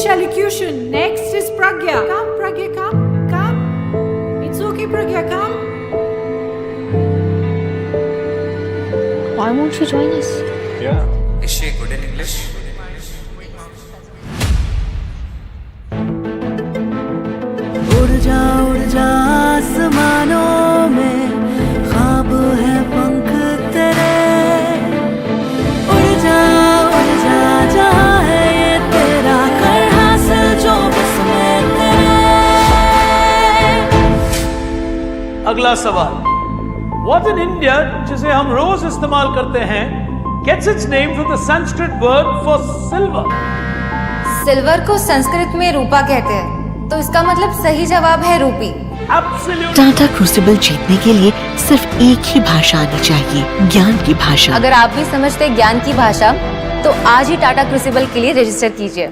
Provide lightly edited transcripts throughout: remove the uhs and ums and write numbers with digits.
English elocution. Next is Pragya. Come, Pragya, come. It's okay, Pragya, come. Why won't you join us? Yeah. Is she good in English? उड़ जा आसमानों में ख्वाब है पंख तेरे उड़ जा जहाँ है ये तेरा कर हासिल जो बस में तेरे। अगला सवाल What in India जिसे हम रोज इस्तेमाल करते हैं gets its name from the Sanskrit word for silver? Silver को संस्कृत में रूपा कहते हैं, तो इसका मतलब सही जवाब है रूपी। Absolutely. टाटा क्रूसिबल जीतने के लिए सिर्फ एक ही भाषा आनी चाहिए, ज्ञान की भाषा। अगर आप भी समझते हैं ज्ञान की भाषा, तो आज ही टाटा क्रूसिबल के लिए रजिस्टर कीजिए।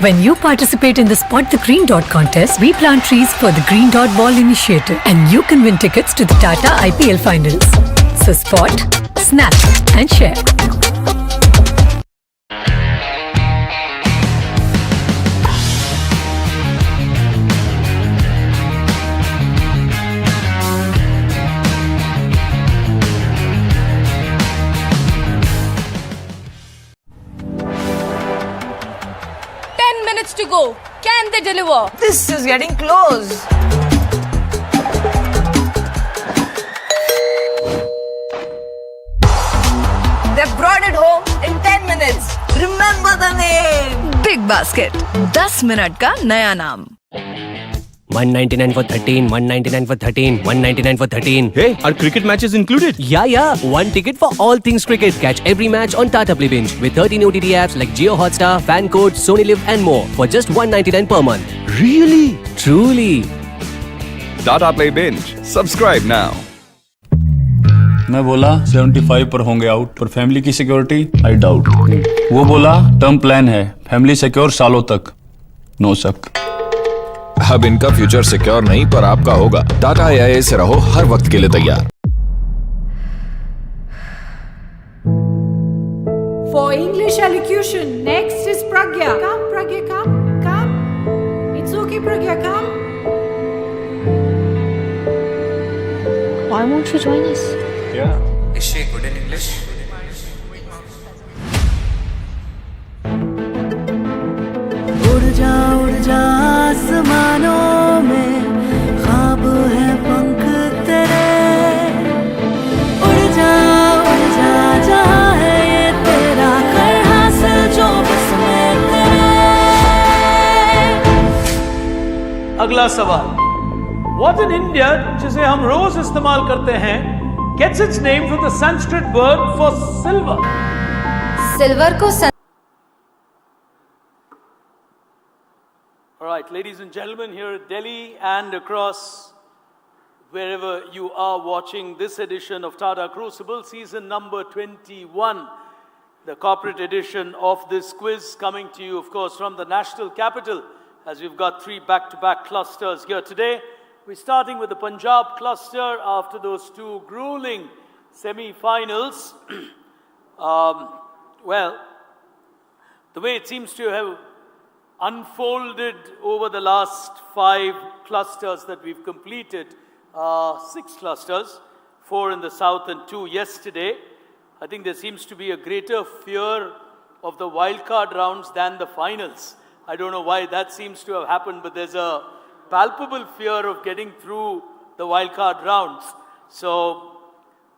When you participate in the Spot the Green Dot contest, we plant trees for the Green Dot Ball initiative and you can win tickets to the Tata IPL finals. So spot, snap and share. To go. Can they deliver? This is getting close. They've brought it home in 10 minutes. Remember the name. Big Basket. 10 minute का नया नाम. 199 for 13, 199 for 13, 199 for 13. Hey, are cricket matches included? Yeah. One ticket for all things cricket. Catch every match on Tata Play Binge with 13 OTT apps like Jio Hotstar, Fan Code, Sony Live and more for just 199 per month. Really? Truly. Tata Play Binge. Subscribe now. मैं बोला 75 पर होंगे out, पर family की security I doubt. वो बोला term plan है, family secure सालों तक, नो शक। अब इनका फ्यूचर सिक्योर नहीं पर आपका होगा। टाटा AIA से रहो हर वक्त के लिए तैयार। For English elocution, next is Pragya. Come, Pragya, come. It's okay, Pragya, come. Why won't you join us? Yeah. Is she good in English? उड़ जा आसमानों में ख्वाब है पंख तेरे उड़ जा जहाँ है ये तेरा कर हासिल जो बस में तेरे। अगला सवाल What in India जिसे हम रोज इस्तेमाल करते हैं gets its name from the Sanskrit word for silver? Silver को All right, ladies and gentlemen, here at Delhi and across wherever you are watching this edition of Tata Crucible, season number 21, the corporate edition of this quiz coming to you, of course, from the national capital, as we've got 3 back-to-back clusters here today. We're starting with the Punjab cluster after those 2 grueling semi-finals. Well, the way it seems to have unfolded over the last 5 clusters that we've completed, 6 clusters, 4 in the south and 2 yesterday. I think there seems to be a greater fear of the wildcard rounds than the finals. I don't know why that seems to have happened, but there's a palpable fear of getting through the wildcard rounds. So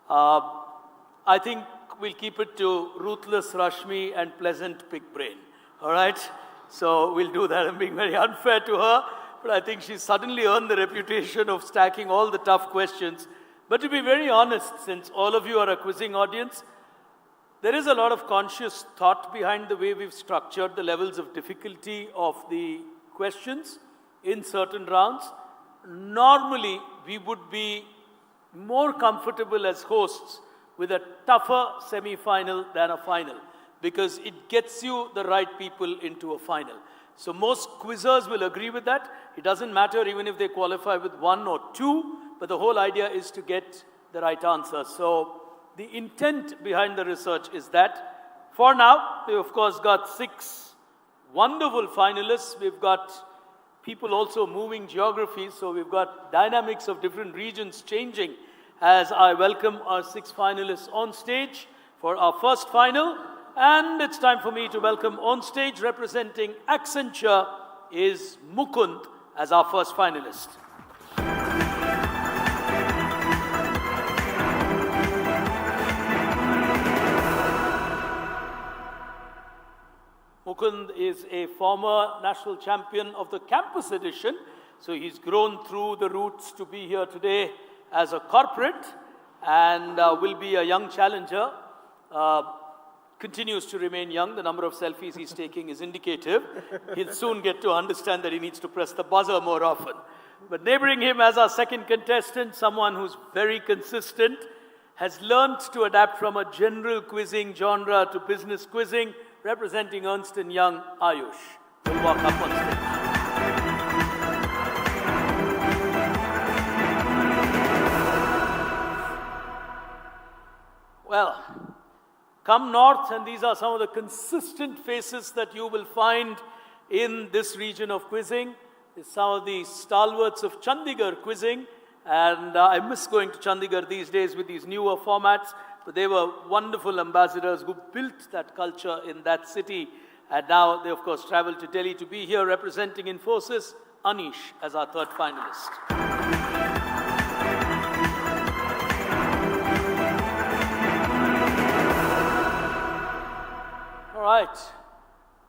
I think we'll keep it to ruthless Rashmi and pleasant big brain. All right? So we'll do that. I'm being very unfair to her, but I think she's suddenly earned the reputation of stacking all the tough questions. But to be very honest, since all of you are a quizzing audience, there is a lot of conscious thought behind the way we've structured the levels of difficulty of the questions in certain rounds. Normally, we would be more comfortable as hosts with a tougher semi-final than a final, because it gets you the right people into a final. So most quizzers will agree with that. It doesn't matter even if they qualify with 1 or 2, but the whole idea is to get the right answer. So the intent behind the research is that for now, we've of course got 6 wonderful finalists. We've got people also moving geographies, so we've got dynamics of different regions changing as I welcome our 6 finalists on stage for our first final. And it's time for me to welcome on stage, representing Accenture, is Mukund as our first finalist. Mukund is a former national champion of the campus edition, so he's grown through the routes to be here today as a corporate, and will be a young challenger. Continues to remain young. The number of selfies he's taking is indicative. He'll soon get to understand that he needs to press the buzzer more often. But neighboring him as our second contestant, someone who's very consistent, has learned to adapt from a general quizzing genre to business quizzing, representing Ernst & Young, Ayush. Will walk up on stage. Well, come north, and these are some of the consistent faces that you will find in this region of quizzing. It's some of the stalwarts of Chandigarh quizzing, and I miss going to Chandigarh these days with these newer formats, but they were wonderful ambassadors who built that culture in that city, and now they of course travel to Delhi to be here representing Infosys. Anish as our third finalist. All right,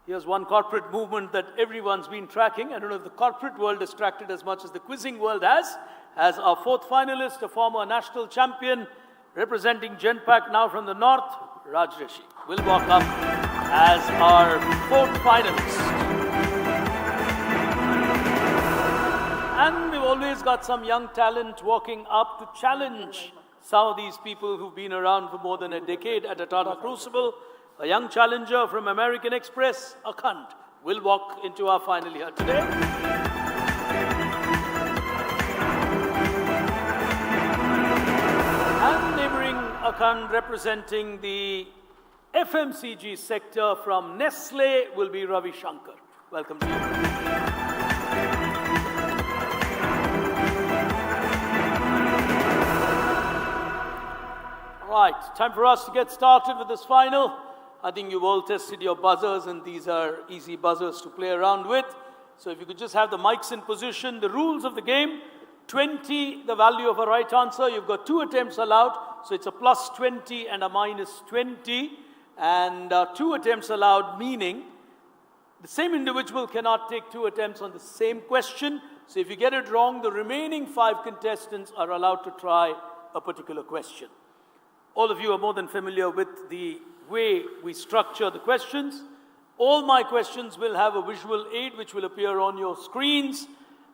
here's one corporate movement that everyone's been tracking. I don't know if the corporate world is tracked it as much as the quizzing world has. As our fourth finalist, a former national champion, representing Genpact now from the north, Raj Rishi will walk up as our fourth finalist. And we've always got some young talent walking up to challenge some of these people who've been around for more than a decade at a Tata Crucible. A young challenger from American Express, Akhand, will walk into our final here today. And neighboring Akhand, representing the FMCG sector from Nestle, will be Ravi Shankar. Welcome to you. All right, time for us to get started with this final. I think you've all tested your buzzers, and these are easy buzzers to play around with. So if you could just have the mics in position. The rules of the game: 20, the value of a right answer. You've got 2 attempts allowed, so it's a plus 20 and a minus 20. And 2 attempts allowed, meaning the same individual cannot take 2 attempts on the same question. So if you get it wrong, the remaining 5 contestants are allowed to try a particular question. All of you are more than familiar with the way we structure the questions. All my questions will have a visual aid which will appear on your screens,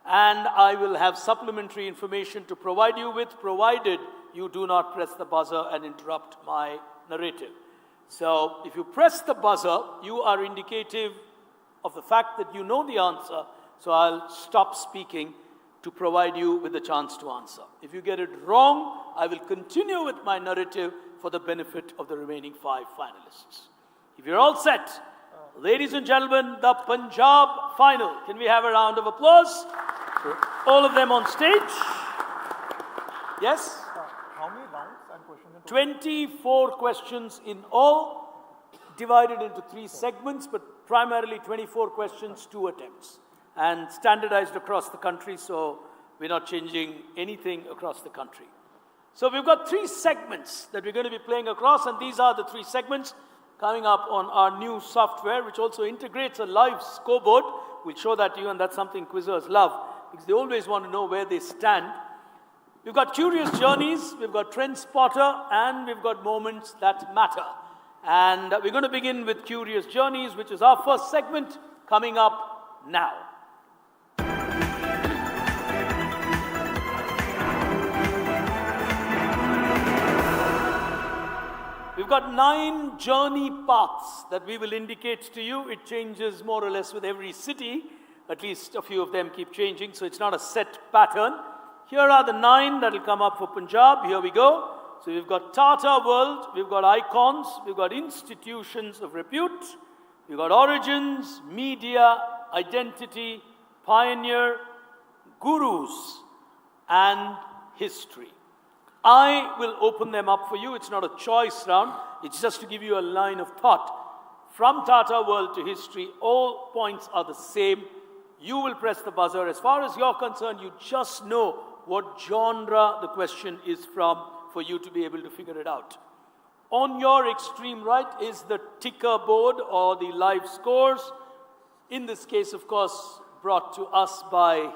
and I will have supplementary information to provide you with, provided you do not press the buzzer and interrupt my narrative. So if you press the buzzer, you are indicative of the fact that you know the answer, so I'll stop speaking to provide you with the chance to answer. If you get it wrong, I will continue with my narrative for the benefit of the remaining 5 finalists. If you're all set, ladies and gentlemen, the Punjab final. Can we have a round of applause for all of them on stage? Yes? How many rounds and questions? 24 questions in all, divided into 3 segments, but primarily 24 questions, 2 attempts. And standardized across the country, so we're not changing anything across the country. So we've got 3 segments that we're going to be playing across, and these are the 3 segments coming up on our new software, which also integrates a live scoreboard. We'll show that to you, and that's something quizzers love, because they always want to know where they stand. We've got Curious Journeys, we've got Trend Spotter, and we've got Moments That Matter. And we're going to begin with Curious Journeys, which is our first segment, coming up now. We've got 9 journey paths that we will indicate to you. It changes more or less with every city. At least a few of them keep changing, so it's not a set pattern. Here are the 9 that will come up for Punjab. Here we go. So we've got Tata World, we've got icons, we've got institutions of repute, we've got origins, media, identity, pioneer, gurus, and history. I will open them up for you. It's not a choice round. It's just to give you a line of thought. From Tata World to history, all points are the same. You will press the buzzer. As far as you're concerned, you just know what genre the question is from for you to be able to figure it out. On your extreme right is the ticker board or the live scores. In this case, of course, brought to us by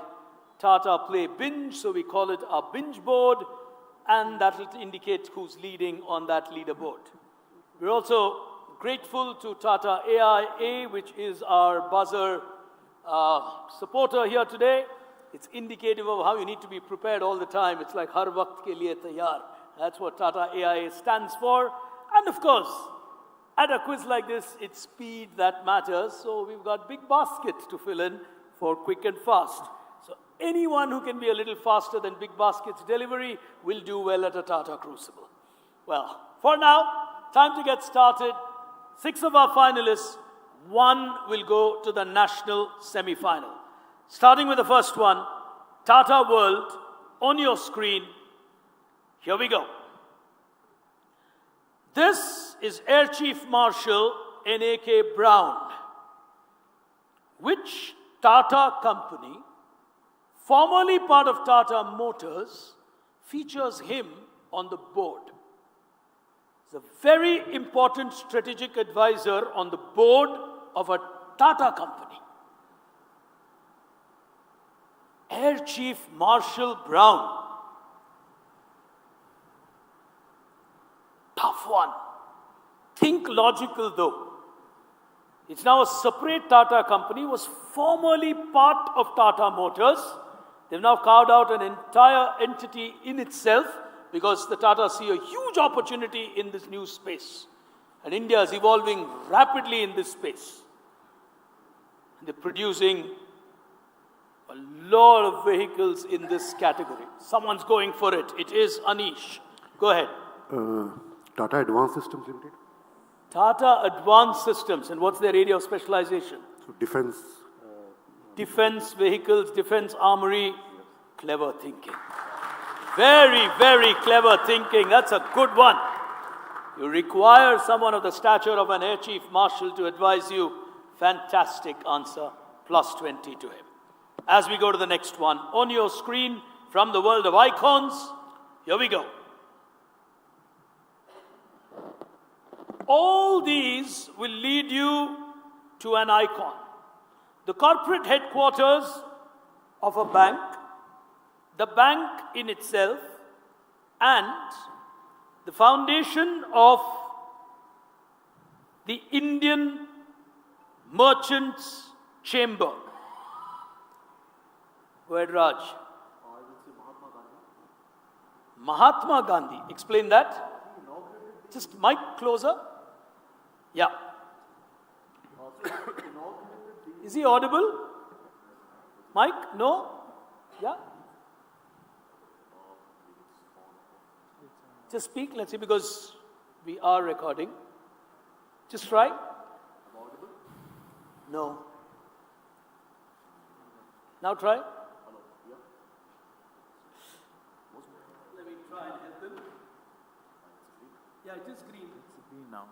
Tata Play Binge, so we call it our binge board, and that will indicate who's leading on that leaderboard. We're also grateful to Tata AIA, which is our buzzer supporter here today. It's indicative of how you need to be prepared all the time. It's like har waqt ke liye taiyar. That's what Tata AIA stands for. And of course, at a quiz like this, it's speed that matters. So we've got big basket to fill in for quick and fast. So anyone who can be a little faster than Big Basket's delivery will do well at a Tata Crucible. Well, for now, time to get started. 6 of our finalists, 1 will go to the national semi-final. Starting with the first one, Tata World, on your screen. Here we go. This is Air Chief Marshal N.A.K. Brown. Which Tata company, formerly part of Tata Motors, features him on the board? He's a very important strategic advisor on the board of a Tata company. Air Chief Marshal Brown. Tough one. Think logical though. It's now a separate Tata company, was formerly part of Tata Motors. They've now carved out an entire entity in itself because the Tata see a huge opportunity in this new space. And India is evolving rapidly in this space. They're producing a lot of vehicles in this category. Someone's going for it. It is Anish. Go ahead. Tata Advanced Systems Limited. Tata Advanced Systems. And what's their area of specialization? So defense. Defense vehicles, defense armory. Clever thinking. Very, very clever thinking. That's a good one. You require someone of the stature of an Air Chief Marshal to advise you. Fantastic answer. Plus 20 to him. As we go to the next one, on your screen from the world of icons, here we go. All these will lead you to an icon. The corporate headquarters of a bank, the bank in itself, and the foundation of the Indian Merchants Chamber. Go ahead, Raj. Mahatma Gandhi. Explain that. Just mic closer. Yeah. Is he audible? Mike? No? Yeah? Just speak, let's see, because we are recording. Just try. No. Now try. Let me try and help him. Yeah, it is green. It's green now.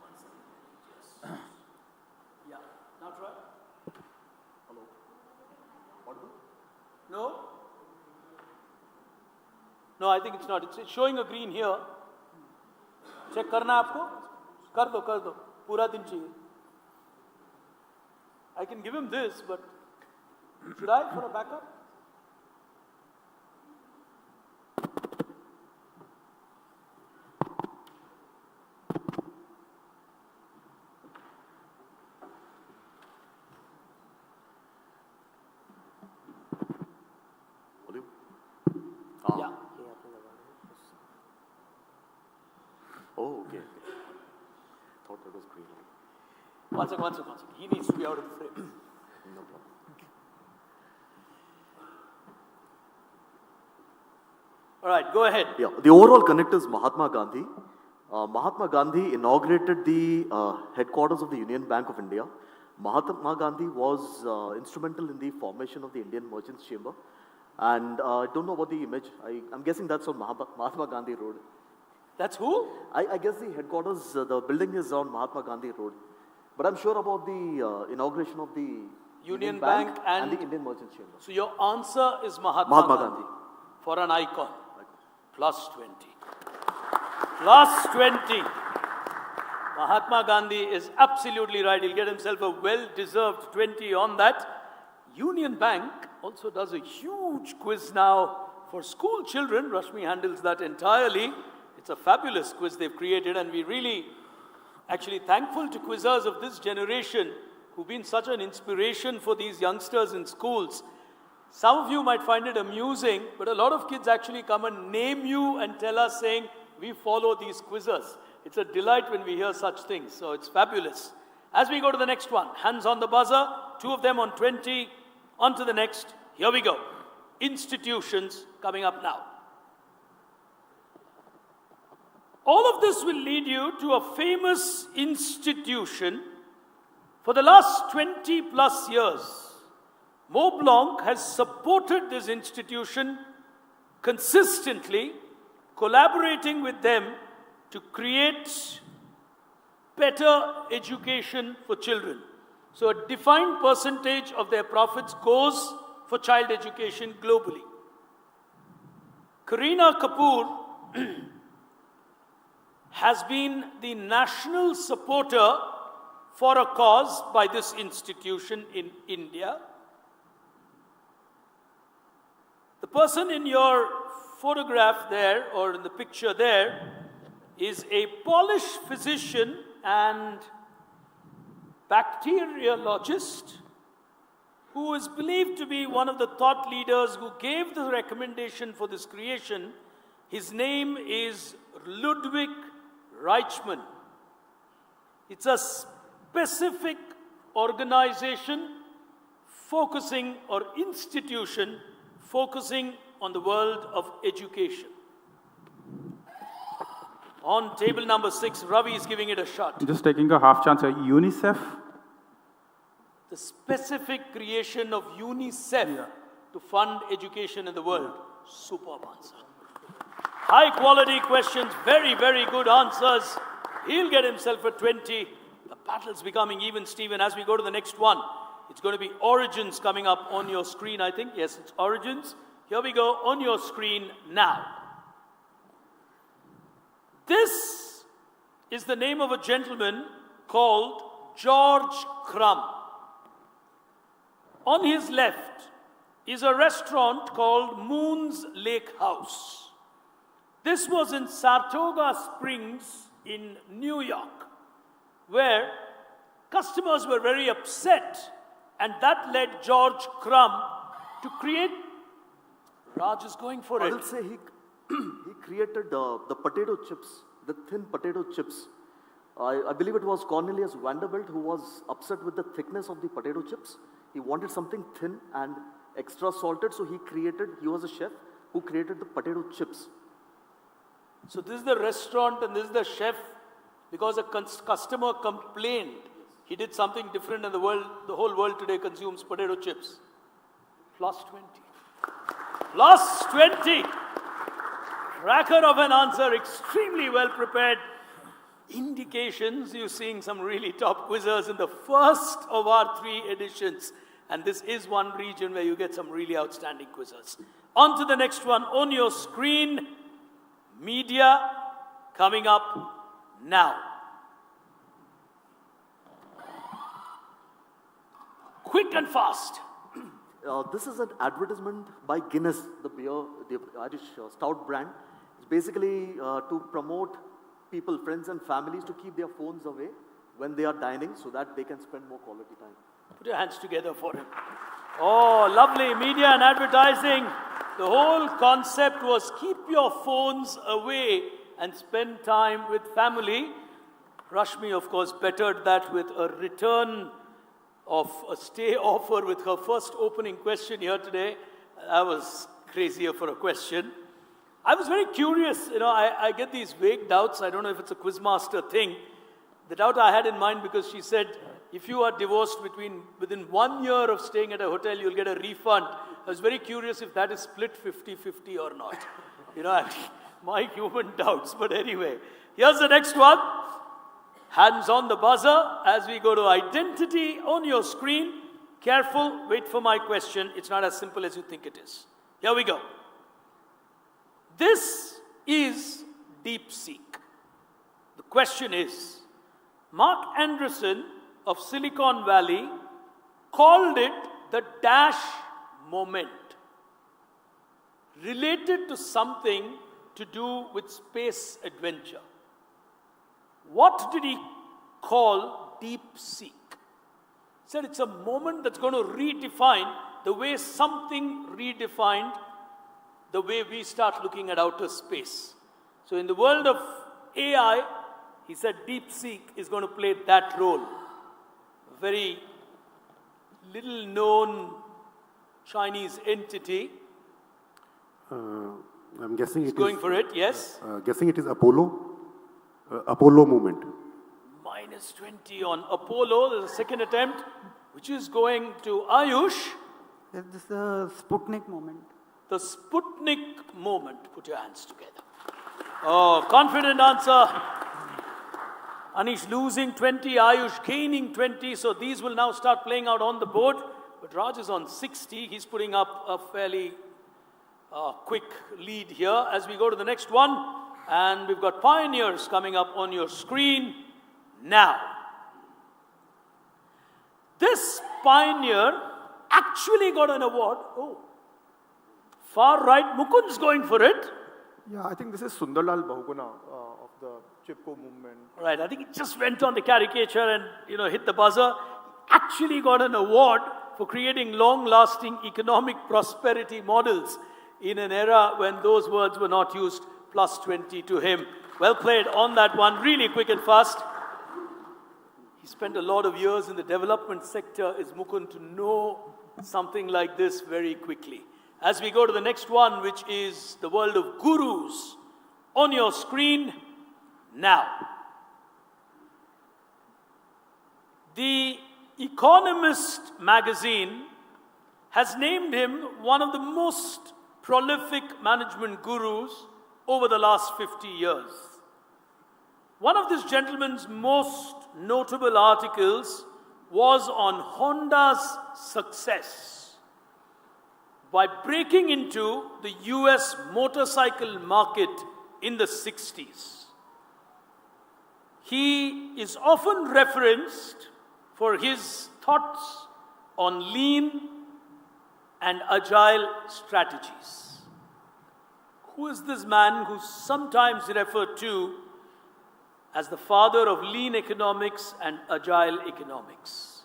One second. Yes. Yeah. Now try. Hello. Audible? No? No, I think it's not. It's showing a green here. Check करना है आपको? कर दो. पूरा दिन चाहिए. I can give him this, but should I for a backup? Yeah. Oh, okay. Thought that was green. One second. He needs to be out of the frame. No problem. All right, go ahead. Yeah, the overall connect is Mahatma Gandhi. Mahatma Gandhi inaugurated the headquarters of the Union Bank of India. Mahatma Gandhi was instrumental in the formation of the Indian Merchants Chamber. And I don't know about the image. I'm guessing that's on Mahatma Gandhi Road. That's who? I guess the headquarters, the building is on Mahatma Gandhi Road. But I'm sure about the inauguration of the Union Bank and the Indian Merchants Chamber. So your answer is Mahatma Gandhi. For an icon. Plus 20. Plus 20. Mahatma Gandhi is absolutely right. He'll get himself a well-deserved 20 on that. Union Bank also does a huge quiz now for school children. Rashmi handles that entirely. It's a fabulous quiz they've created, and we're really actually thankful to quizzers of this generation who've been such an inspiration for these youngsters in schools. Some of you might find it amusing, but a lot of kids actually come and name you and tell us saying, we follow these quizzers. It's a delight when we hear such things, so it's fabulous. As we go to the next one, hands on the buzzer, 2 of them on 20, on to the next. Here we go. Institutions coming up now. All of this will lead you to a famous institution. For the last 20 plus years, Mont Blanc has supported this institution consistently, collaborating with them to create better education for children. So a defined percentage of their profits goes for child education globally. Kareena Kapoor has been the national supporter for a cause by this institution in India. The person in your photograph there, or in the picture there, is a Polish physician and bacteriologist who is believed to be one of the thought leaders who gave the recommendation for this creation. His name is Ludwig Reichmann. It's a specific organization focusing, or institution focusing on the world of education. On table number 6, Ravi is giving it a shot. Just taking a half chance. UNICEF? The specific creation of UNICEF to fund education in the world. Superb answer. High quality questions, very, very good answers. He'll get himself a 20. The battle's becoming even, Stephen. As we go to the next one, it's going to be Origins coming up on your screen, I think. Yes, it's Origins. Here we go on your screen now. This is the name of a gentleman called George Crumb. On his left is a restaurant called Moon's Lake House. This was in Saratoga Springs in New York, where customers were very upset, and that led George Crumb to create. Raj is going for it. I will say he created the potato chips, the thin potato chips. I believe it was Cornelius Vanderbilt who was upset with the thickness of the potato chips. He wanted something thin and extra salted, so he was a chef who created the potato chips. So this is the restaurant and this is the chef, because a customer complained he did something different, and the whole world today consumes potato chips. Plus 20. Plus 20. Cracker of an answer, extremely well prepared. Indications you're seeing some really top quizzers in the first of our 3 editions. And this is one region where you get some really outstanding quizzers. On to the next one on your screen. Media coming up now. Quick and fast. This is an advertisement by Guinness, the beer, the Irish stout brand. It's basically to promote people, friends and families, to keep their phones away when they are dining so that they can spend more quality time. Put your hands together for him. Oh, lovely. Media and advertising. The whole concept was keep your phones away and spend time with family. Rashmi, of course, bettered that with a return of a stay offer with her first opening question here today. That was crazier for a question. I was very curious. I get these vague doubts. I don't know if it's a quizmaster thing. The doubt I had in mind because she said, if you are divorced within 1 year of staying at a hotel, you'll get a refund. I was very curious if that is split 50-50 or not. My human doubts. But anyway, here's the next one. Hands on the buzzer as we go to identity on your screen. Careful, wait for my question. It's not as simple as you think it is. Here we go. This is DeepSeek. The question is, Mark Anderson of Silicon Valley called it the dash moment, related to something to do with space adventure. What did he call DeepSeek? He said it's a moment that's going to redefine the way something redefined the way we start looking at outer space. So in the world of AI, he said DeepSeek is going to play that role. A very little known Chinese entity. I'm guessing He's going for it, yes? Guessing it is Apollo movement. Minus 20 on Apollo. There's a second attempt, which is going to Ayush. This is the Sputnik moment. The Sputnik moment. Put your hands together. Oh, confident answer. Anish losing 20, Ayush gaining 20. So these will now start playing out on the board. But Raj is on 60. He's putting up a fairly quick lead here as we go to the next one. And we've got pioneers coming up on your screen now. This pioneer actually got an award. Oh, far right, Mukund's going for it. Yeah, I think this is Sundarlal Bahuguna of the Chipko movement. Right, I think he just went on the caricature and hit the buzzer. Actually got an award for creating long-lasting economic prosperity models in an era when those words were not used. Plus 20 to him. Well played on that one, really quick and fast. He spent a lot of years in the development sector, is Mukund, to know something like this very quickly. As we go to the next one, which is the world of gurus, on your screen now. The Economist magazine has named him one of the most prolific management gurus over the last 50 years. One of this gentleman's most notable articles was on Honda's success by breaking into the US motorcycle market in the 60s. He is often referenced for his thoughts on lean and agile strategies. Who is this man who's sometimes referred to as the father of lean economics and agile economics?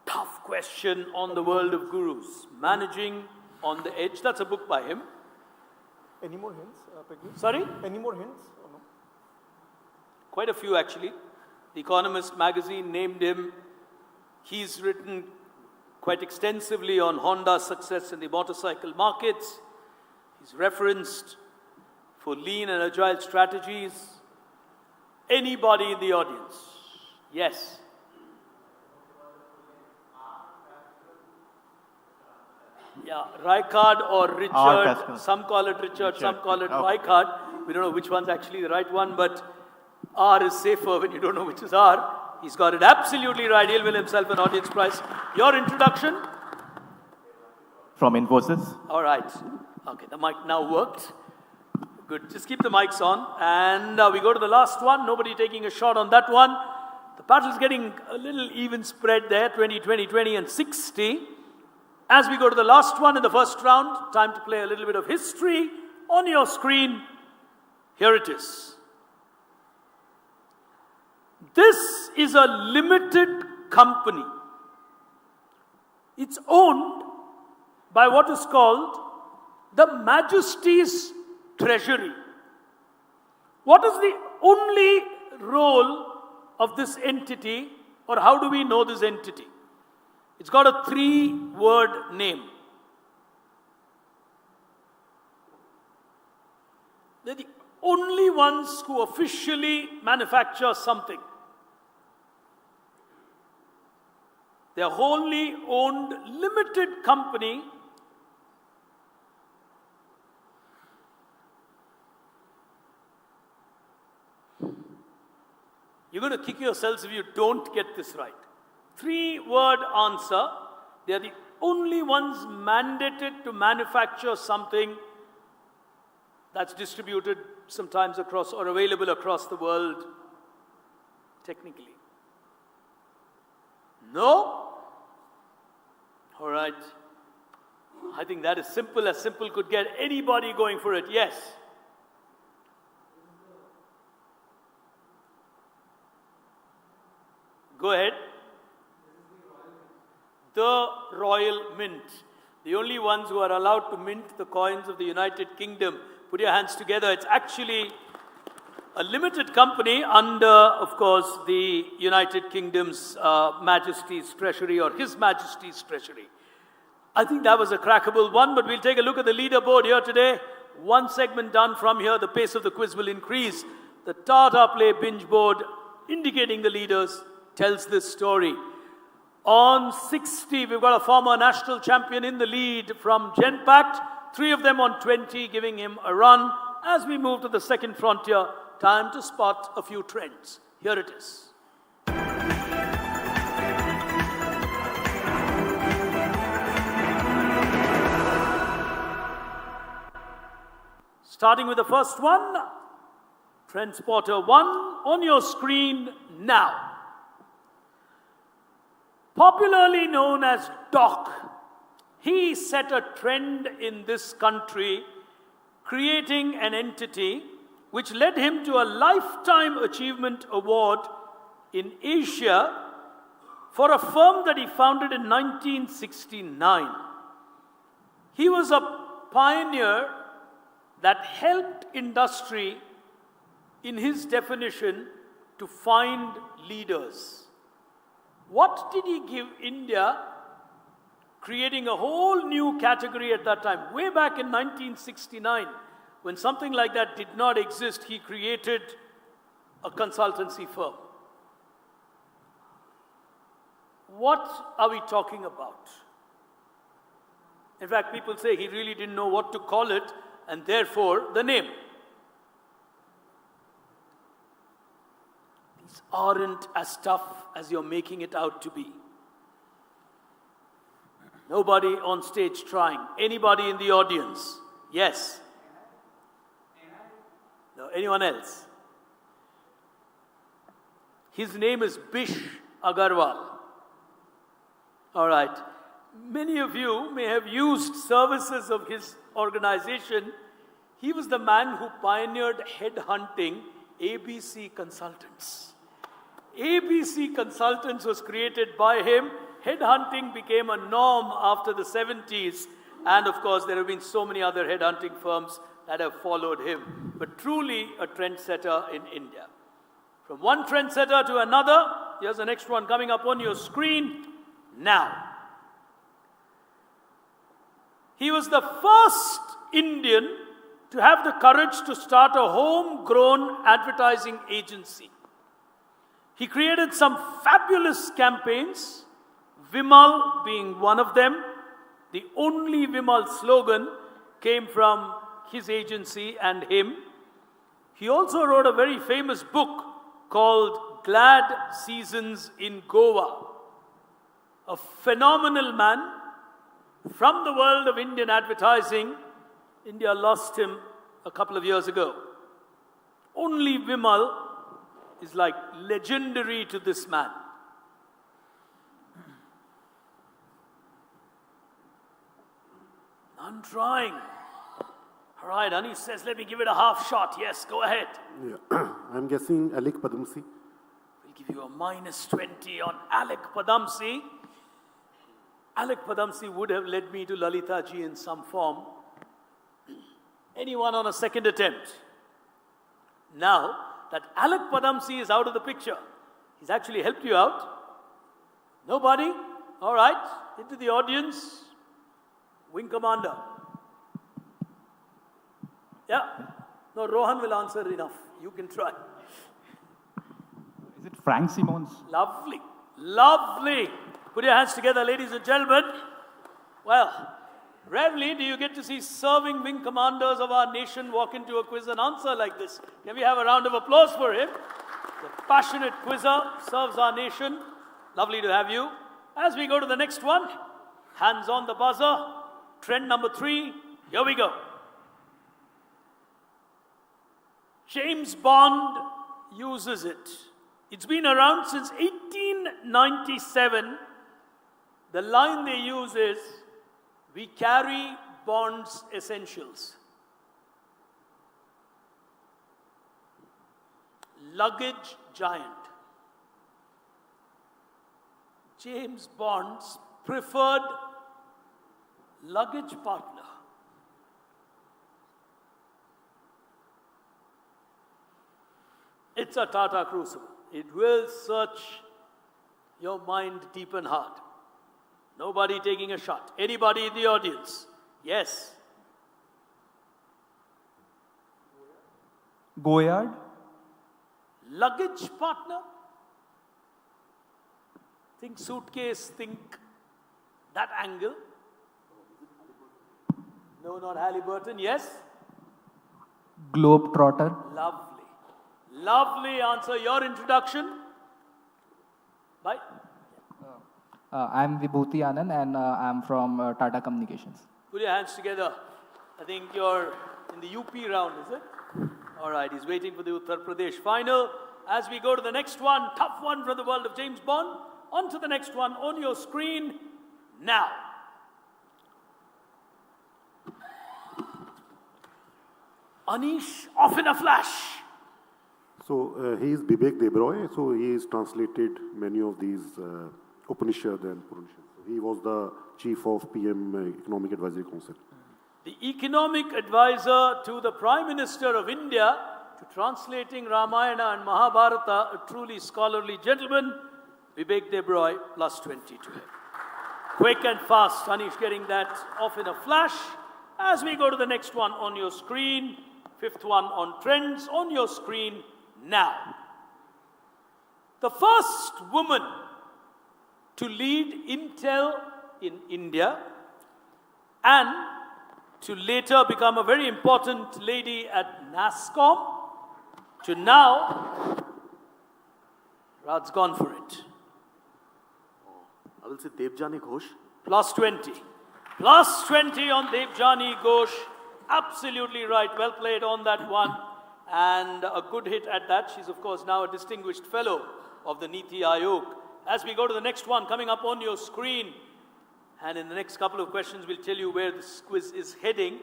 Tough question on the world of gurus. Managing on the Edge. That's a book by him. Any more hints, Peggy? Sorry? Any more hints? Or no? Quite a few, actually. The Economist magazine named him. He's written quite extensively on Honda's success in the motorcycle markets. He's referenced for lean and agile strategies. Anybody in the audience? Yes. Yeah, Rijkaard or Richard. Some call it Richard, some call it Rijkaard. We don't know which one's actually the right one, but R is safer when you don't know which is R. He's got it absolutely right. He'll win himself an audience prize. Your introduction? From Infosys. All right. Okay, the mic now worked. Good. Just keep the mics on. And we go to the last one. Nobody taking a shot on that one. The battle's getting a little even spread there. 20, 20, 20 and 60. As we go to the last one in the first round, time to play a little bit of history on your screen. Here it is. This is a limited company. It's owned by what is called the Majesty's Treasury. What is the only role of this entity Or how do we know this entity? It's got a 3-word name. They're the only ones who officially manufacture something. They're wholly owned limited company. You're going to kick yourselves if you don't get this right. 3-word answer. They are the only ones mandated to manufacture something that's distributed sometimes across or available across the world, technically. No? All right. I think that is simple as simple could get anybody going for it. Yes. Go ahead. The Royal Mint. The only ones who are allowed to mint the coins of the United Kingdom. Put your hands together. It's actually a limited company under, of course, the United Kingdom's Majesty's Treasury or His Majesty's Treasury. I think that was a crackable one, but we'll take a look at the leaderboard here today. One segment done from here, the pace of the quiz will increase. The Tata Play binge board, indicating the leaders, tells this story. On 60, we've got a former national champion in the lead from Genpact. 3 of them on 20, giving him a run. As we move to the second frontier, time to spot a few trends. Here it is. Starting with the first one, Trend Spotter 1 on your screen now. Popularly known as Doc, he set a trend in this country, creating an entity which led him to a Lifetime Achievement Award in Asia for a firm that he founded in 1969. He was a pioneer that helped industry, in his definition, to find leaders. What did he give India, creating a whole new category at that time? Way back in 1969, when something like that did not exist, he created a consultancy firm. What are we talking about? In fact, people say he really didn't know what to call it, and therefore the name. These aren't as tough as you're making it out to be. Nobody on stage trying. Anybody in the audience? Yes. No, anyone else? His name is Bish Agarwal. All right. Many of you may have used services of his organization. He was the man who pioneered headhunting ABC Consultants. ABC Consultants was created by him. Headhunting became a norm after the 70s. And of course, there have been so many other headhunting firms that have followed him. But truly a trendsetter in India. From one trendsetter to another, here's the next one coming up on your screen now. He was the first Indian to have the courage to start a homegrown advertising agency. He created some fabulous campaigns, Vimal being one of them. The only Vimal slogan came from his agency and him. He also wrote a very famous book called Glad Seasons in Goa. A phenomenal man from the world of Indian advertising. India lost him a couple of years ago. Only Vimal is like legendary to this man. I'm trying. All right, Ani says, let me give it a half shot. Yes, go ahead. Yeah. I'm guessing Alec Padamsi. We'll give you a -20 on Alec Padamsi. Alec Padamsi would have led me to Lalita ji in some form. Anyone on a second attempt? Now that Alec Padamsi is out of the picture, he's actually helped you out. Nobody? All right. Into the audience. Wing Commander. Yeah. No, Rohan will answer enough. You can try. Is it Frank Simons? Lovely. Lovely. Put your hands together, ladies and gentlemen. Well, rarely do you get to see serving wing commanders of our nation walk into a quiz and answer like this. Can we have a round of applause for him? The passionate quizzer serves our nation. Lovely to have you. As we go to the next one, hands on the buzzer. Trend number 3. Here we go. James Bond uses it. It's been around since 1897. The line they use is, "We carry Bond's essentials." Luggage giant. James Bond's preferred luggage partner. It's a Tata Crucible. It will search your mind deep and hard. Nobody taking a shot. Anybody in the audience? Yes. Goyard? Luggage partner? Think suitcase, think that angle. No, not Halliburton. Yes? Globetrotter? Lovely. Lovely answer. Your introduction? Bye. I'm Vibhuti Anand and I'm from Tata Communications. Put your hands together. I think you're in the UP round, is it? All right, he's waiting for the Uttar Pradesh final. As we go to the next one, tough one from the world of James Bond. On to the next one on your screen now. Anish, off in a flash. So he is Bibek Debroy. So he has translated many of these Upanishad and Puranishads. He was the chief of PM Economic Advisory Council. The economic advisor to the Prime Minister of India, to translating Ramayana and Mahabharata, a truly scholarly gentleman, Vivek Debroy, plus 20 to him. Quick and fast, Anish getting that off in a flash. As we go to the next one on your screen, fifth one on trends on your screen now. The first woman to lead Intel in India and to later become a very important lady at NASSCOM, to now, Rad's gone for it. I will say Devjani Ghosh. Plus 20. Plus 20 on Devjani Ghosh. Absolutely right. Well played on that one. And a good hit at that. She's, of course, now a distinguished fellow of the Niti Aayog. As we go to the next one, coming up on your screen, and in the next couple of questions, we'll tell you where this quiz is heading.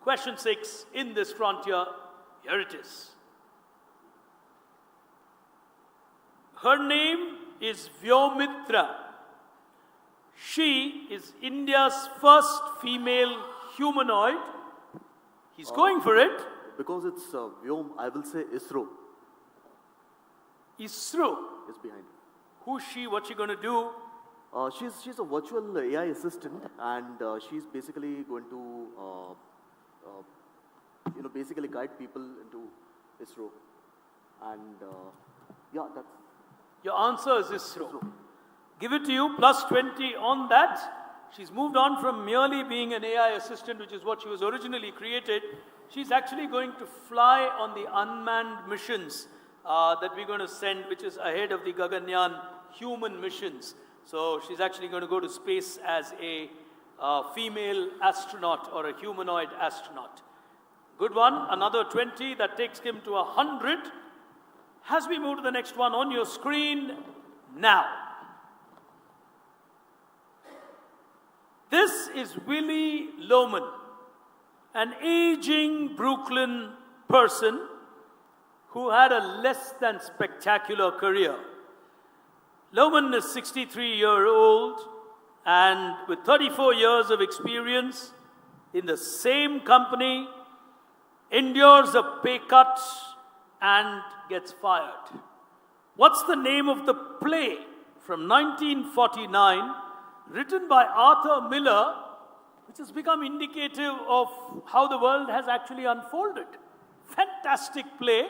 Question 6 in this frontier. Here it is. Her name is Vyomitra. She is India's first female humanoid. He's going for it. Because it's Vyom, I will say ISRO. ISRO? Is behind. Who's she? What's she going to do? She's a virtual AI assistant, and she's basically going to basically guide people into ISRO. And yeah, that's... Your answer is ISRO. Give it to you, plus 20 on that. She's moved on from merely being an AI assistant, which is what she was originally created. She's actually going to fly on the unmanned missions that we're going to send, which is ahead of the Gaganyaan human missions. So she's actually going to go to space as a female astronaut or a humanoid astronaut. Good one. Another 20. That takes him to 100. As we move to the next one on your screen now. This is Willie Loman, an aging Brooklyn person who had a less than spectacular career. Loman is 63-year-old and with 34 years of experience in the same company, endures a pay cut and gets fired. What's the name of the play from 1949, written by Arthur Miller, which has become indicative of how the world has actually unfolded. Fantastic play,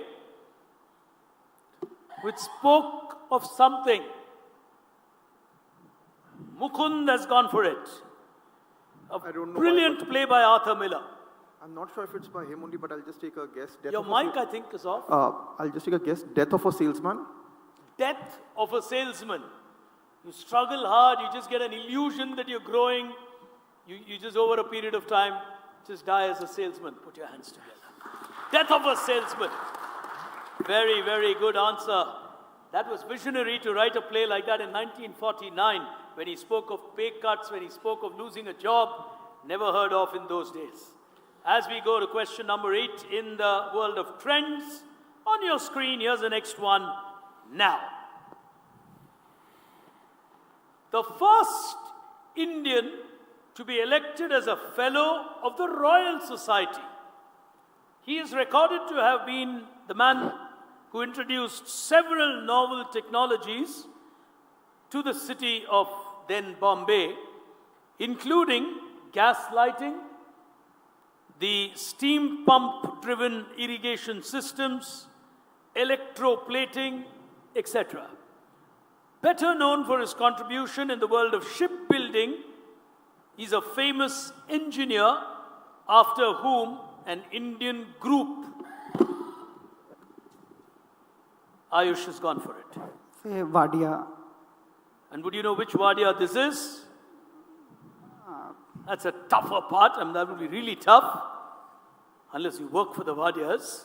which spoke of something. Mukund has gone for it. A brilliant play by Arthur Miller. I'm not sure if it's by him only, but I'll just take a guess. Your mic, I think, is off. I'll just take a guess. Death of a salesman. Death of a salesman. You struggle hard, you just get an illusion that you're growing. You just, over a period of time, just die as a salesman. Put your hands together. Death of a salesman. Very, very good answer. That was visionary to write a play like that in 1949, when he spoke of pay cuts, when he spoke of losing a job. Never heard of in those days. As we go to question number 8 in the world of trends, on your screen, here's the next one now. The first Indian to be elected as a fellow of the Royal Society. He is recorded to have been the man who introduced several novel technologies to the city of then Bombay, including gas lighting, the steam pump-driven irrigation systems, electroplating, etc. Better known for his contribution in the world of shipbuilding, he's a famous engineer after whom an Indian group, Ayush, has gone for it. Say Wadia. And would you know which Wadia this is? That's a tougher part, and that will be really tough, unless you work for the Wadias.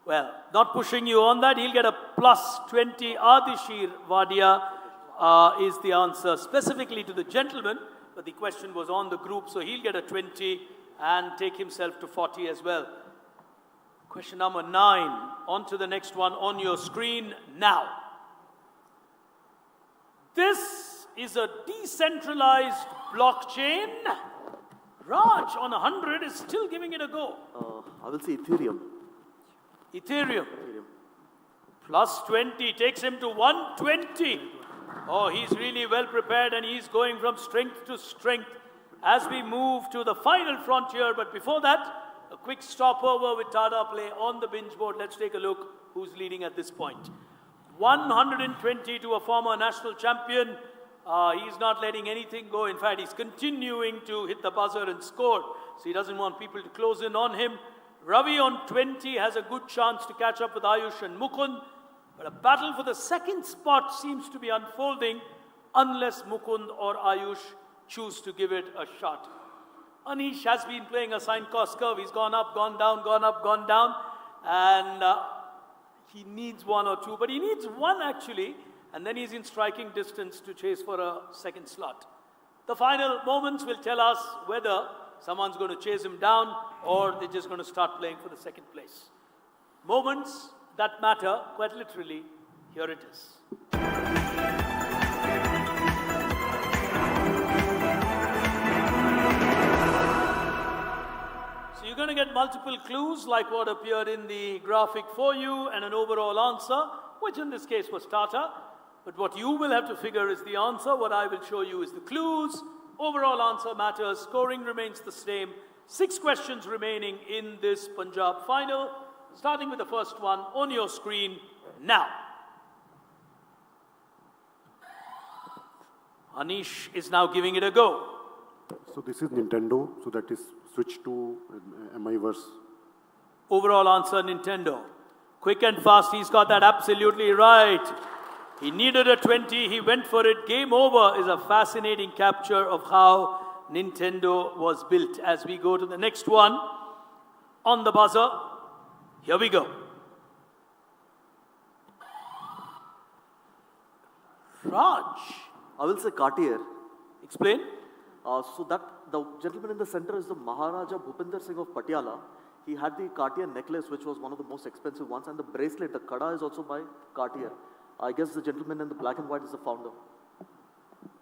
Well, not pushing you on that, he'll get a plus 20. Ardishir Wadia is the answer specifically to the gentleman, but the question was on the group, so he'll get a 20 and take himself to 40 as well. Question number 9, on to the next one on your screen now. This is a decentralized blockchain. Raj on 100 is still giving it a go. I will say Ethereum. Ethereum. Plus 20 takes him to 120. Oh, he's really well prepared and he's going from strength to strength as we move to the final frontier. But before that, a quick stopover with Tata Play on the binge board. Let's take a look who's leading at this point. 120 to a former national champion. He's not letting anything go. In fact, he's continuing to hit the buzzer and score. So he doesn't want people to close in on him. Ravi on 20 has a good chance to catch up with Ayush and Mukund. But a battle for the second spot seems to be unfolding unless Mukund or Ayush choose to give it a shot. Anish has been playing a sine cost curve. He's gone up, gone down, gone up, gone down. And he needs one or two. But he needs one actually. And then he's in striking distance to chase for a second slot. The final moments will tell us whether someone's going to chase him down or they're just going to start playing for the second place. Moments that matter, quite literally, here it is. So you're going to get multiple clues like what appeared in the graphic for you and an overall answer, which in this case was Tata. But what you will have to figure is the answer. What I will show you is the clues. Overall answer matters. Scoring remains the same. 6 questions remaining in this Punjab final. Starting with the first one on your screen now. Anish is now giving it a go. So this is Nintendo. So that is switch to MI-verse. Overall answer, Nintendo. Quick and fast, he's got that absolutely right. He needed a 20, he went for it. Game over is a fascinating capture of how Nintendo was built. As we go to the next one, on the buzzer, here we go. Raj. I will say Cartier. Explain. So that the gentleman in the center is the Maharaja Bhupinder Singh of Patiala. He had the Cartier necklace, which was one of the most expensive ones, and the bracelet, the Kada, is also by Cartier. I guess the gentleman in the black and white is the founder.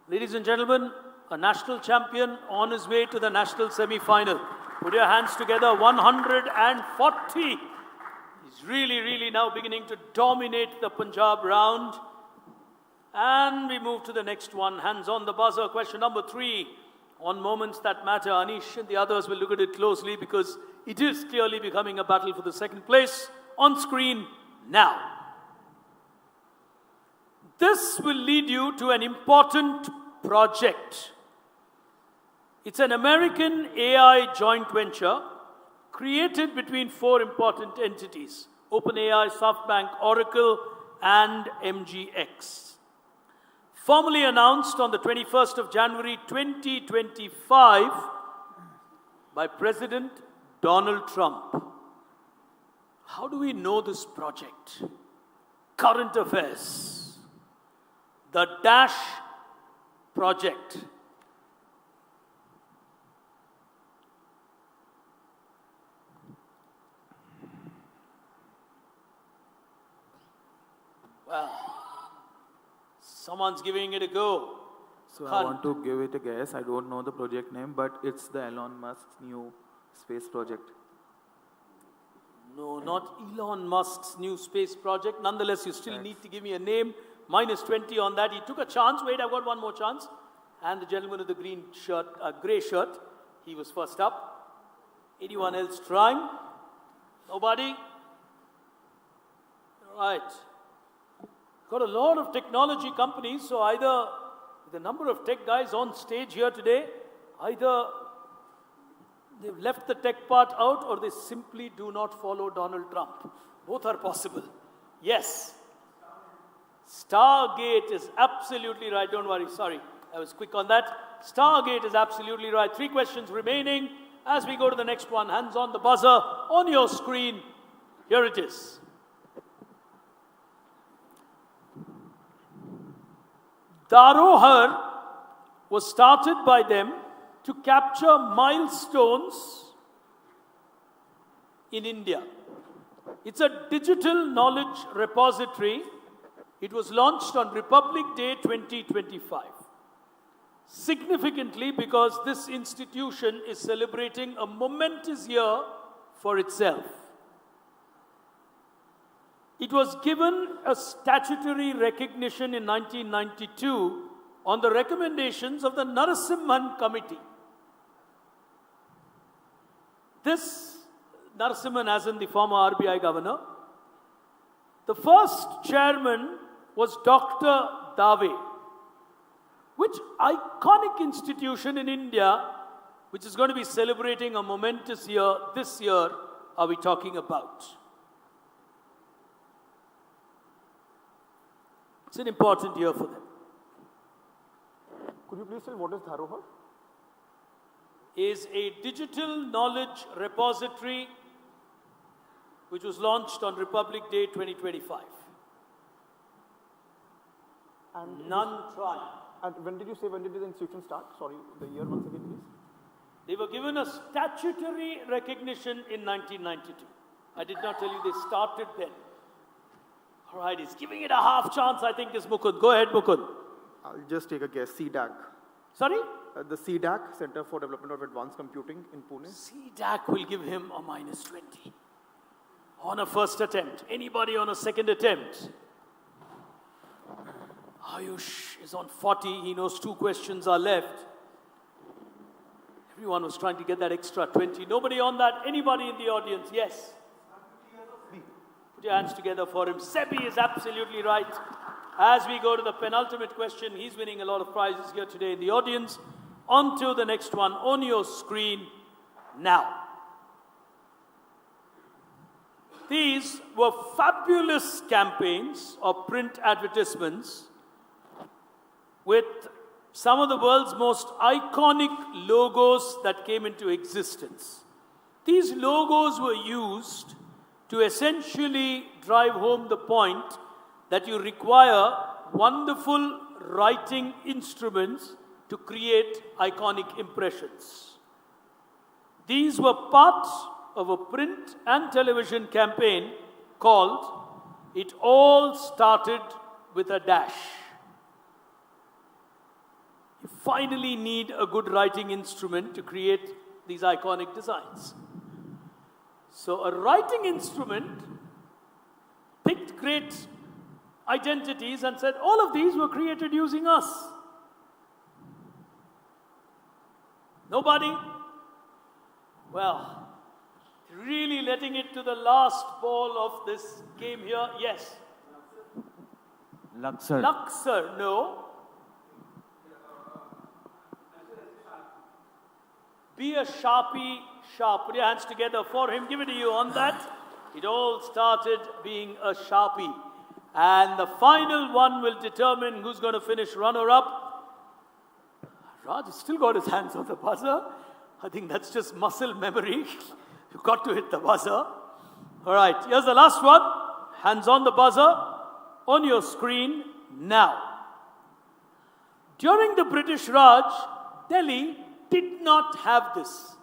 Ladies and gentlemen, a national champion on his way to the national semi-final. Put your hands together, 140. He's really now beginning to dominate the Punjab round. And we move to the next one. Hands on the buzzer. Question number 3. On moments that matter, Anish and the others will look at it closely because it is clearly becoming a battle for the second place. On screen now. This will lead you to an important project. It's an American AI joint venture created between 4 important entities: OpenAI, SoftBank, Oracle, and MGX. Formally announced on the 21st of January 2025 by President Donald Trump. How do we know this project? Current affairs. The Dash project. Well, someone's giving it a go. So I want to give it a guess. I don't know the project name, but it's the Elon Musk's new space project. No, not Elon Musk's new space project. Nonetheless, you still need to give me a name. Minus 20 on that. He took a chance. Wait, I've got one more chance. And the gentleman with the green shirt, grey shirt, he was first up. Anyone else trying? Nobody? Right. Got a lot of technology companies, so either the number of tech guys on stage here today, either they've left the tech part out or they simply do not follow Donald Trump. Both are possible. Yes. Stargate is absolutely right. Don't worry, sorry. I was quick on that. Stargate is absolutely right. 3 questions remaining. As we go to the next one, hands on the buzzer on your screen. Here it is. Dharohar was started by them to capture milestones in India. It's a digital knowledge repository. It was launched on Republic Day 2025. Significantly, because this institution is celebrating a momentous year for itself. It was given a statutory recognition in 1992 on the recommendations of the Narasimhan Committee. This Narasimhan, as in the former RBI governor, the first chairman was Dr. Dave. Which iconic institution in India, which is going to be celebrating a momentous year this year, are we talking about? It's an important year for them. Could you please tell what is Dharohar? Is a digital knowledge repository which was launched on Republic Day 2025. And none trying. And when did the institution start? Sorry, the year once again, please. They were given a statutory recognition in 1992. I did not tell you they started then. All right, he's giving it a half chance, I think, is Mukund. Go ahead, Mukund. I'll just take a guess. CDAC. Sorry? The CDAC, Center for Development of Advanced Computing in Pune. CDAC will give him a minus 20 on a first attempt. Anybody on a second attempt? Ayush is on 40. He knows 2 questions are left. Everyone was trying to get that extra 20. Nobody on that? Anybody in the audience? Yes. Put your hands together for him. Sebi is absolutely right. As we go to the penultimate question, he's winning a lot of prizes here today in the audience. On to the next one on your screen now. These were fabulous campaigns or print advertisements with some of the world's most iconic logos that came into existence. These logos were used to essentially drive home the point that you require wonderful writing instruments to create iconic impressions. These were part of a print and television campaign called It All Started with a Dash. You finally need a good writing instrument to create these iconic designs. So a writing instrument picked great identities and said all of these were created using us. Nobody? Well, really letting it to the last ball of this game here. Yes. Luxor. Luxor, no. Be a Sharpie sharp. Put your hands together for him. Give it to you on that. It all started being a Sharpie. And the final one will determine who's going to finish runner-up. Raj has still got his hands on the buzzer. I think that's just muscle memory. You've got to hit the buzzer. All right, here's the last one. Hands on the buzzer. On your screen now. During the British Raj, Delhi did not have this.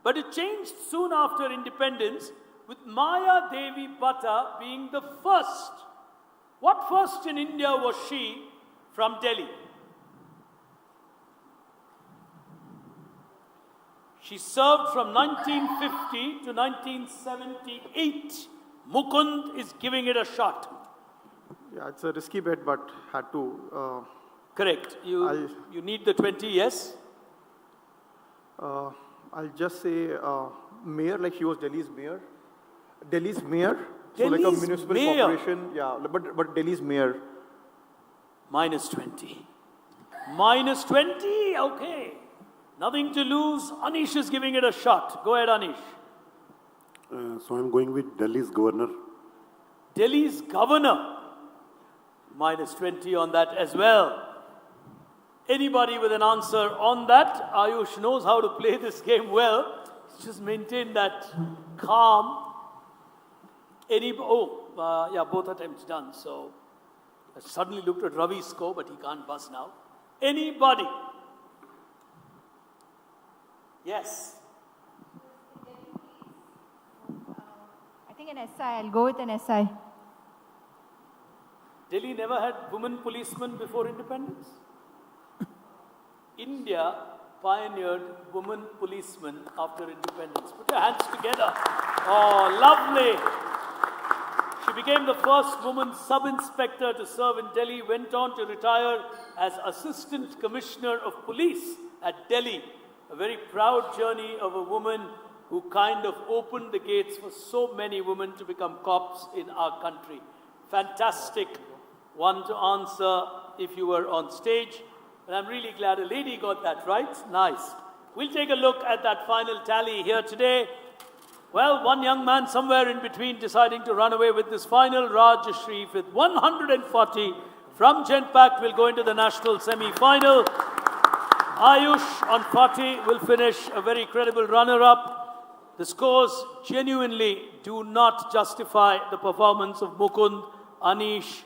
But it changed soon after independence, with Maya Devi Bhatta being the first. What first in India was she from Delhi? She served from 1950 to 1978. Mukund is giving it a shot. Yeah, it's a risky bet, but had to. Correct. You need the 20, yes? I'll just say mayor, like she was Delhi's mayor. Delhi's mayor. Delhi's so like a municipal mayor. corporation. Yeah, but Delhi's mayor. Minus 20. Minus 20, okay. Nothing to lose. Anish is giving it a shot. Go ahead, Anish. So I'm going with Delhi's governor. Delhi's governor. Minus 20 on that as well. Anybody with an answer on that? Ayush knows how to play this game well. Just maintain that calm. Yeah, both attempts done. So I suddenly looked at Ravi's score, but he can't buzz now. Anybody? Yes. I think an SI. I'll go with an SI. Delhi never had women policemen before independence. India pioneered women policemen after independence. Put your hands together. Oh, lovely. She became the first woman sub-inspector to serve in Delhi, went on to retire as Assistant Commissioner of Police at Delhi. A very proud journey of a woman who kind of opened the gates for so many women to become cops in our country. Fantastic one to answer if you were on stage. And I'm really glad a lady got that right. Nice. We'll take a look at that final tally here today. Well, one young man somewhere in between deciding to run away with this final. Raj Sharif with 140 from Genpact will go into the national semi-final. Ayush on 40 will finish a very credible runner-up. The scores genuinely do not justify the performance of Mukund, Anish,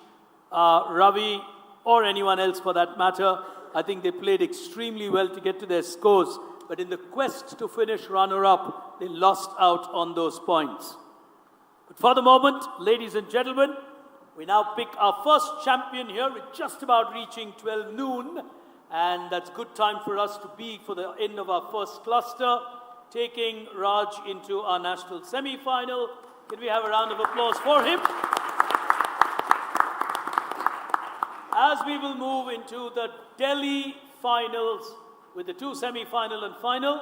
Ravi, or anyone else for that matter. I think they played extremely well to get to their scores, but in the quest to finish runner-up, they lost out on those points. But for the moment, ladies and gentlemen, we now pick our first champion here. We're just about reaching 12 noon, and that's good time for us to be for the end of our first cluster, taking Raj into our national semi-final. Can we have a round of applause for him? As we will move into the Delhi finals with the two semi-final and final,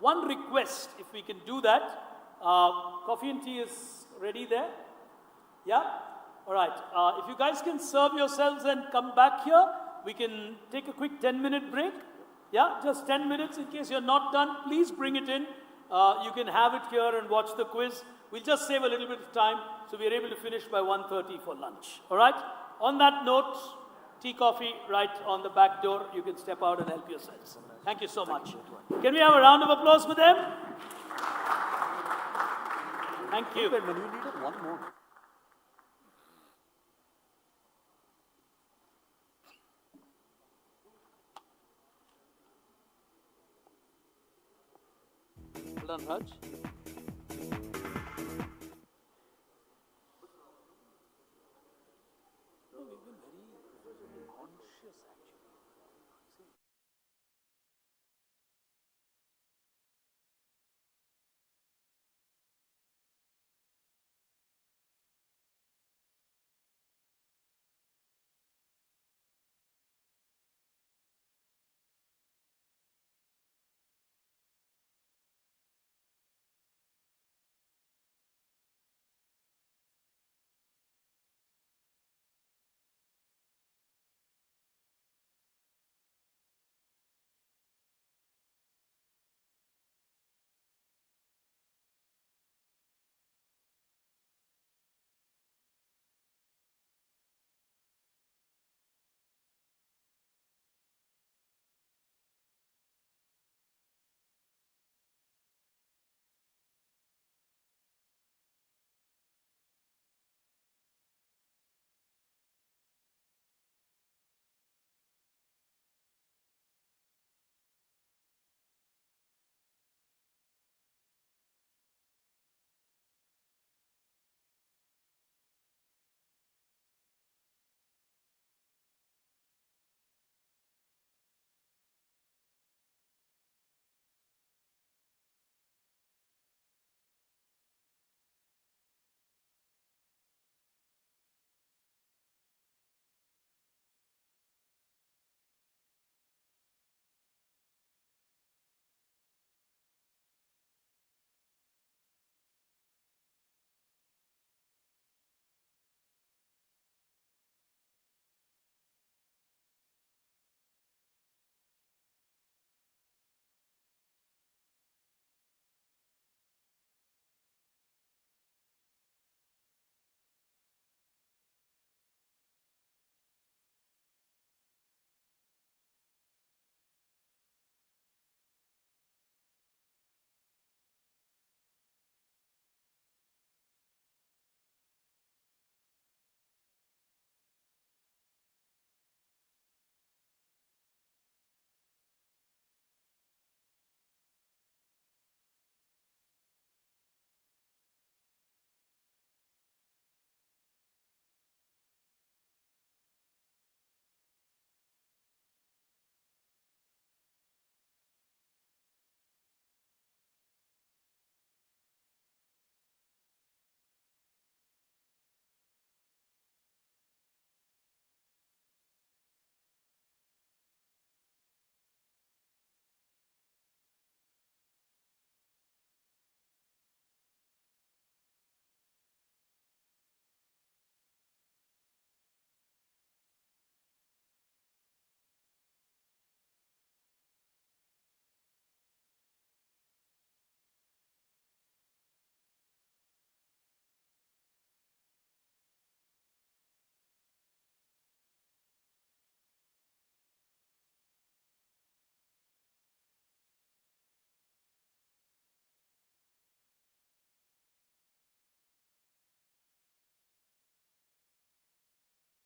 one request, if we can do that. Coffee and tea is ready there? Yeah? All right. If you guys can serve yourselves and come back here, we can take a quick 10-minute break. Yeah? Just 10 minutes. In case you're not done, please bring it in. You can have it here and watch the quiz. We'll just save a little bit of time so we're able to finish by 1:30 for lunch. All right? On that note, tea, coffee right on the back door. You can step out and help yourselves. Thank you so much. Can we have a round of applause for them? Thank you. You needed one more. Well done, Raj.